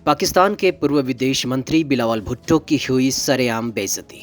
पाकिस्तान के पूर्व विदेश मंत्री बिलावल भुट्टो की हुई सरेआम बेइज्जती।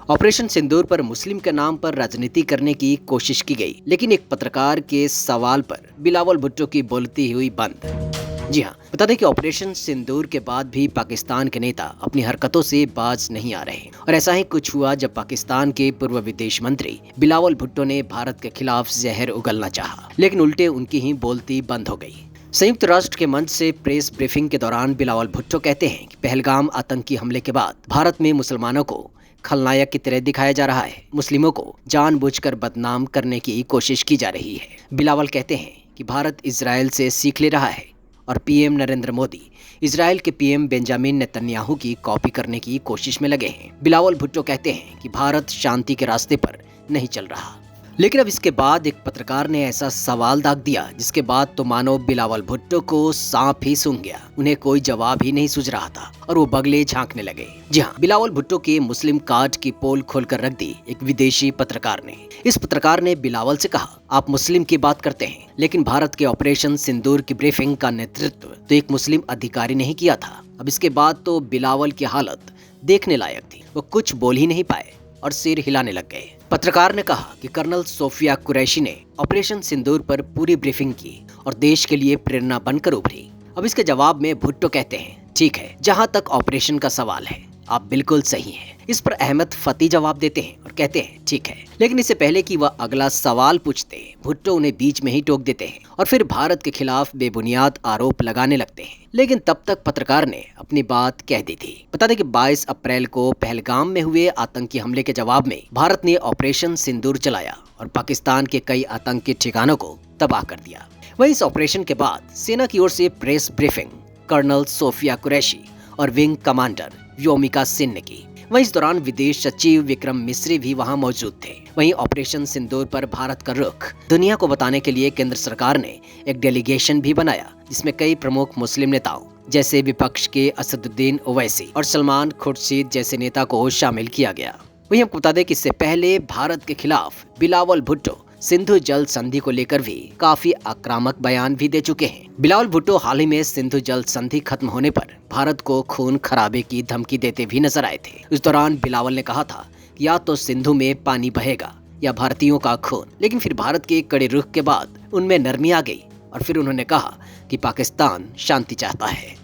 ऑपरेशन सिंदूर पर मुस्लिम के नाम पर राजनीति करने की कोशिश की गई, लेकिन एक पत्रकार के सवाल पर बिलावल भुट्टो की बोलती हुई बंद। जी हाँ, बता दें कि ऑपरेशन सिंदूर के बाद भी पाकिस्तान के नेता अपनी हरकतों से बाज नहीं आ रहे और ऐसा ही कुछ हुआ जब पाकिस्तान के पूर्व विदेश मंत्री बिलावल भुट्टो ने भारत के खिलाफ जहर उगलना चाहा, लेकिन उल्टे उनकी ही बोलती बंद हो गई। संयुक्त राष्ट्र के मंच से प्रेस ब्रीफिंग के दौरान बिलावल भुट्टो कहते हैं कि पहलगाम आतंकी हमले के बाद भारत में मुसलमानों को खलनायक की तरह दिखाया जा रहा है, मुस्लिमों को जानबूझकर बदनाम करने की कोशिश की जा रही है। बिलावल कहते हैं कि भारत इजराइल से सीख ले रहा है और पीएम नरेंद्र मोदी इजराइल के पीएम बेंजामिन नेतन्याहू की कॉपी करने की कोशिश में लगे हैं। बिलावल भुट्टो कहते हैं कि भारत शांति के रास्ते पर नहीं चल रहा, लेकिन अब इसके बाद एक पत्रकार ने ऐसा सवाल दाग दिया जिसके बाद तो मानो बिलावल भुट्टो को सांप ही सूंघ गया। उन्हें कोई जवाब ही नहीं सूझ रहा था और वो बगले झांकने लगे। जी हाँ, बिलावल भुट्टो के मुस्लिम कार्ड की पोल खोलकर रख दी एक विदेशी पत्रकार ने। इस पत्रकार ने बिलावल से कहा, आप मुस्लिम की बात करते हैं, लेकिन भारत के ऑपरेशन सिंदूर की ब्रीफिंग का नेतृत्व तो एक मुस्लिम अधिकारी ने ही किया था। अब इसके बाद तो बिलावल की हालत देखने लायक थी। वो कुछ बोल ही नहीं पाए और सिर हिलाने लग गए। पत्रकार ने कहा कि कर्नल सोफिया कुरैशी ने ऑपरेशन सिंदूर पर पूरी ब्रीफिंग की और देश के लिए प्रेरणा बनकर उभरी। अब इसके जवाब में भुट्टो कहते हैं, ठीक है, जहां तक ऑपरेशन का सवाल है आप बिल्कुल सही हैं। इस पर अहमद फती जवाब देते हैं और कहते हैं, ठीक है, लेकिन इससे पहले कि वह अगला सवाल पूछते भुट्टो उन्हें बीच में ही टोक देते हैं और फिर भारत के खिलाफ बेबुनियाद आरोप लगाने लगते हैं। लेकिन तब तक पत्रकार ने अपनी बात कह दी थी। बता दें कि 22 अप्रैल को पहलगाम में हुए आतंकी हमले के जवाब में भारत ने ऑपरेशन सिंदूर चलाया और पाकिस्तान के कई आतंकी ठिकानों को तबाह कर दिया। वहीं इस ऑपरेशन के बाद सेना की ओर से press briefing colonel Sofia Qureshi और विंग कमांडर व्योमिका सिंह ने की। वहीं इस दौरान विदेश सचिव विक्रम मिस्री भी वहां मौजूद थे। वहीं ऑपरेशन सिंदूर पर भारत का रुख दुनिया को बताने के लिए केंद्र सरकार ने एक डेलीगेशन भी बनाया, जिसमें कई प्रमुख मुस्लिम नेताओं जैसे विपक्ष के असदुद्दीन ओवैसी और सलमान खुर्शीद जैसे नेता को शामिल किया गया। वहीं आपको बता दें कि इससे पहले भारत के खिलाफ बिलावल भुट्टो सिंधु जल संधि को लेकर भी काफी आक्रामक बयान भी दे चुके हैं। बिलावल भुट्टो हाल ही में सिंधु जल संधि खत्म होने पर भारत को खून खराबे की धमकी देते भी नजर आए थे। इस दौरान बिलावल ने कहा था कि या तो सिंधु में पानी बहेगा या भारतीयों का खून, लेकिन फिर भारत के कड़े रुख के बाद उनमें नरमी आ गई और फिर उन्होंने कहा कि पाकिस्तान शांति चाहता है।